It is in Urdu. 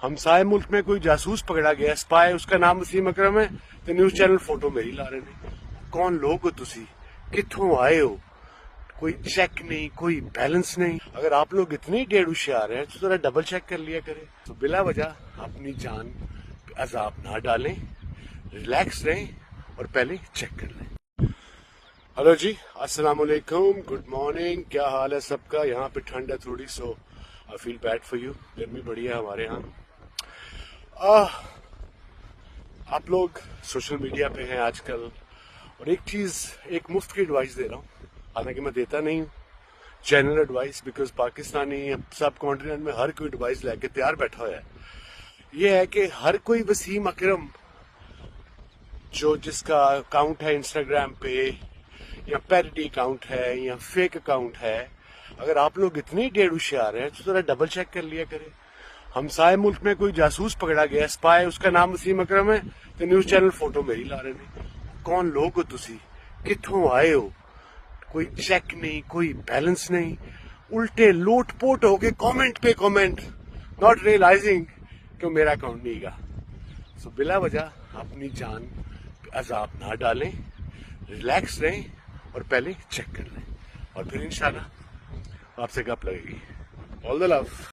ہمسائے ملک میں کوئی جاسوس پکڑا گیا سپائی, اس کا نام وسیم اکرم ہے, تو نیوز چینل فوٹو میری لا رہے ہیں. کون لوگ ہو تسی, کتوں آئے ہو, کوئی چیک نہیں, کوئی بیلنس نہیں. اگر آپ لوگ اتنے ڈیڑھ ہوشیار ہیں تو ذرا ڈبل چیک کر لیا کریں. تو بلا وجہ اپنی جان پہ عذاب نہ ڈالیں, ریلیکس رہیں اور پہلے چیک کر لیں. ہلو جی, السلام علیکم, گڈ مارننگ, کیا حال ہے سب کا؟ یہاں پہ ٹھنڈ ہے تھوڑی, سو آئی فیل بیڈ فار یو. گرمی بڑی ہے ہمارے یہاں. آپ لوگ سوشل میڈیا پہ ہیں آج کل, اور ایک مفت کی ایڈوائس دے رہا ہوں, حالانکہ میں دیتا نہیں ہوں channel advice, because Pakistani sub continent میں ہر کوئی ایڈوائس لے کے تیار بیٹھا ہوا ہے. یہ ہے کہ ہر کوئی وسیم اکرم جس کا اکاؤنٹ ہے انسٹاگرام پہ, یا پیرڈی اکاؤنٹ ہے, یا فیک اکاؤنٹ ہے, اگر آپ لوگ اتنے ڈیڑھ ہوشیار ہیں تو ذرا ڈبل چیک کر لیا کریں. ہمسائے ملک میں کوئی جاسوس پکڑا گیا سپائی, اس کا نام وسیم اکرم ہے, تو نیوز چینل فوٹو میری لا رہے ہیں. کون لوگ ہو تسی, کتوں آئے ہو, کوئی چیک نہیں, کوئی بیلنس نہیں, الٹے لوٹ پوٹ ہو کے کامنٹ پہ کامنٹ, ناٹ ریئلائزنگ کہ وہ میرا اکاؤنٹ نہیں گا. سو بلا وجہ اپنی جان پہ عذاب نہ ڈالیں, ریلیکس رہیں اور پہلے چیک کر لیں, اور پھر انشاءاللہ آپ سے گپ لگے گی. آل دا لو.